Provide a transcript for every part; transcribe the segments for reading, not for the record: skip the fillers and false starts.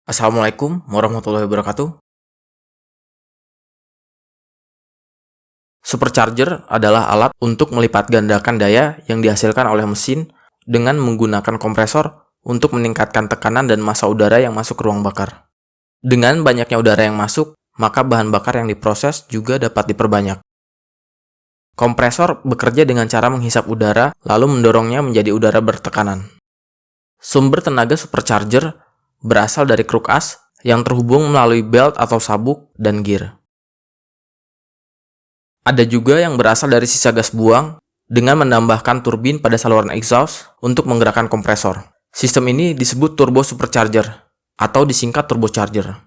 Assalamualaikum warahmatullahi wabarakatuh. Supercharger adalah alat untuk melipat gandakan daya yang dihasilkan oleh mesin dengan menggunakan kompresor untuk meningkatkan tekanan dan massa udara yang masuk ke ruang bakar. Dengan banyaknya udara yang masuk, maka bahan bakar yang diproses juga dapat diperbanyak. Kompresor bekerja dengan cara menghisap udara lalu mendorongnya menjadi udara bertekanan. Sumber tenaga supercharger berasal dari kruk as yang terhubung melalui belt atau sabuk dan gear. Ada juga yang berasal dari sisa gas buang dengan menambahkan turbin pada saluran exhaust untuk menggerakkan kompresor. Sistem ini disebut turbo supercharger atau disingkat turbocharger.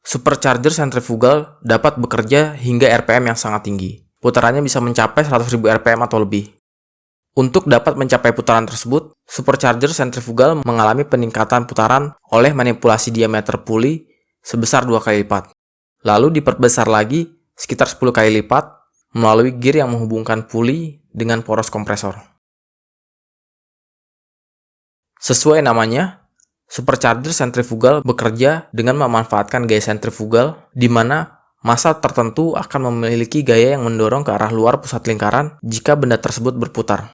Supercharger sentrifugal dapat bekerja hingga RPM yang sangat tinggi. Putarannya bisa mencapai 100.000 RPM atau lebih. Untuk dapat mencapai putaran tersebut, supercharger sentrifugal mengalami peningkatan putaran oleh manipulasi diameter puli sebesar 2 kali lipat. Lalu diperbesar lagi sekitar 10 kali lipat melalui gear yang menghubungkan puli dengan poros kompresor. Sesuai namanya, supercharger sentrifugal bekerja dengan memanfaatkan gaya sentrifugal di mana massa tertentu akan memiliki gaya yang mendorong ke arah luar pusat lingkaran jika benda tersebut berputar.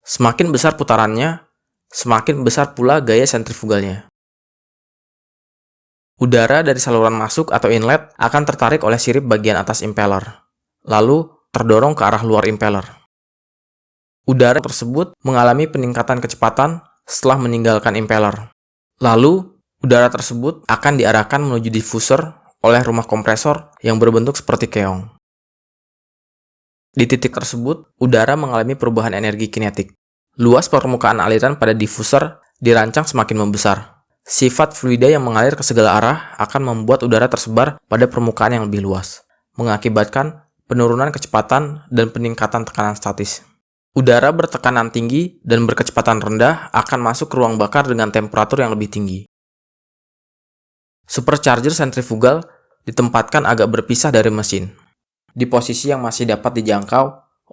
Semakin besar putarannya, semakin besar pula gaya sentrifugalnya. Udara dari saluran masuk atau inlet akan tertarik oleh sirip bagian atas impeller, lalu terdorong ke arah luar impeller. Udara tersebut mengalami peningkatan kecepatan setelah meninggalkan impeller. Lalu, udara tersebut akan diarahkan menuju diffuser oleh rumah kompresor yang berbentuk seperti keong. Di titik tersebut, udara mengalami perubahan energi kinetik. Luas permukaan aliran pada diffuser dirancang semakin membesar. Sifat fluida yang mengalir ke segala arah akan membuat udara tersebar pada permukaan yang lebih luas, mengakibatkan penurunan kecepatan dan peningkatan tekanan statis. Udara bertekanan tinggi dan berkecepatan rendah akan masuk ke ruang bakar dengan temperatur yang lebih tinggi. Supercharger sentrifugal ditempatkan agak berpisah dari mesin, di posisi yang masih dapat dijangkau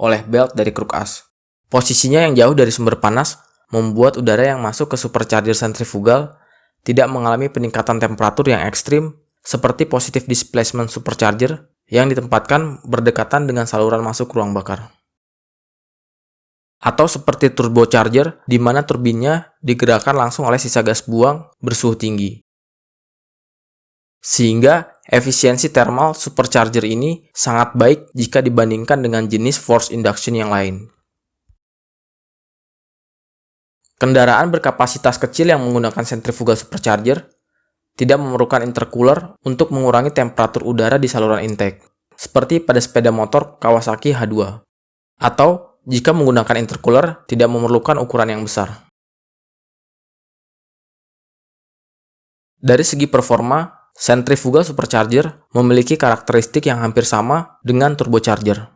oleh belt dari kruk as. Posisinya yang jauh dari sumber panas membuat udara yang masuk ke supercharger sentrifugal tidak mengalami peningkatan temperatur yang ekstrim seperti positive displacement supercharger yang ditempatkan berdekatan dengan saluran masuk ruang bakar. Atau seperti turbocharger di mana turbinnya digerakkan langsung oleh sisa gas buang bersuhu tinggi. Sehingga efisiensi thermal supercharger ini sangat baik jika dibandingkan dengan jenis forced induction yang lain. Kendaraan berkapasitas kecil yang menggunakan centrifugal supercharger tidak memerlukan intercooler untuk mengurangi temperatur udara di saluran intake, seperti pada sepeda motor Kawasaki H2. Atau jika menggunakan intercooler tidak memerlukan ukuran yang besar. Dari segi performa, centrifugal supercharger memiliki karakteristik yang hampir sama dengan turbocharger.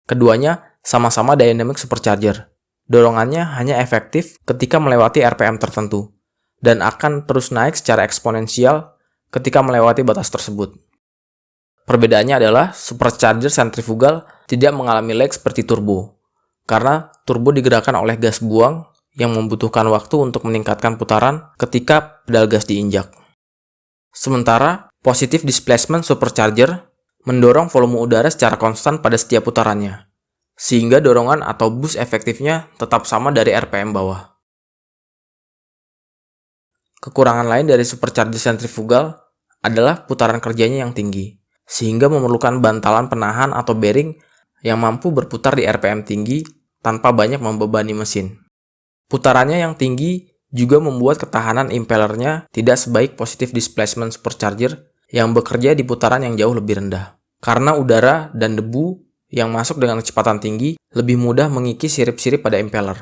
Keduanya sama-sama dynamic supercharger. Dorongannya hanya efektif ketika melewati RPM tertentu, dan akan terus naik secara eksponensial ketika melewati batas tersebut. Perbedaannya adalah supercharger sentrifugal tidak mengalami lag seperti turbo, karena turbo digerakkan oleh gas buang yang membutuhkan waktu untuk meningkatkan putaran ketika pedal gas diinjak. Sementara, positive displacement supercharger mendorong volume udara secara konstan pada setiap putarannya, sehingga dorongan atau boost efektifnya tetap sama dari RPM bawah. Kekurangan lain dari supercharger sentrifugal adalah putaran kerjanya yang tinggi, sehingga memerlukan bantalan penahan atau bearing yang mampu berputar di RPM tinggi tanpa banyak membebani mesin. Putarannya yang tinggi juga membuat ketahanan impellernya tidak sebaik positive displacement supercharger yang bekerja di putaran yang jauh lebih rendah. Karena udara dan debu yang masuk dengan kecepatan tinggi lebih mudah mengikis sirip-sirip pada impeller.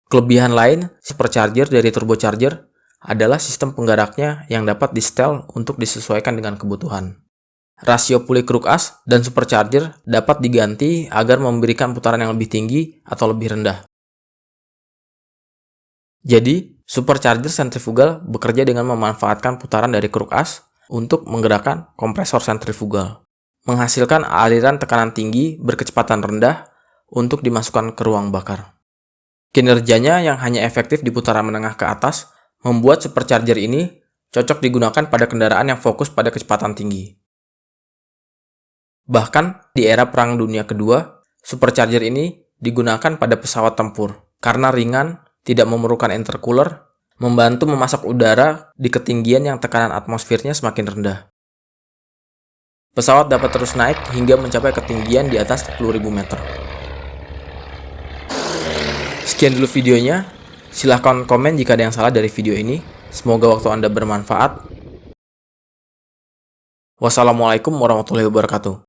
Kelebihan lain supercharger dari turbocharger adalah sistem penggeraknya yang dapat di-setel untuk disesuaikan dengan kebutuhan. Rasio puli kruk as dan supercharger dapat diganti agar memberikan putaran yang lebih tinggi atau lebih rendah. Jadi, supercharger sentrifugal bekerja dengan memanfaatkan putaran dari kruk as untuk menggerakkan kompresor sentrifugal, menghasilkan aliran tekanan tinggi berkecepatan rendah untuk dimasukkan ke ruang bakar. Kinerjanya yang hanya efektif di putaran menengah ke atas membuat supercharger ini cocok digunakan pada kendaraan yang fokus pada kecepatan tinggi. Bahkan di era Perang Dunia Kedua, supercharger ini digunakan pada pesawat tempur karena ringan, tidak memerlukan intercooler, membantu memasak udara di ketinggian yang tekanan atmosfernya semakin rendah. Pesawat dapat terus naik hingga mencapai ketinggian di atas 10.000 meter. Sekian dulu videonya. Silahkan komen jika ada yang salah dari video ini. Semoga waktu Anda bermanfaat. Wassalamualaikum warahmatullahi wabarakatuh.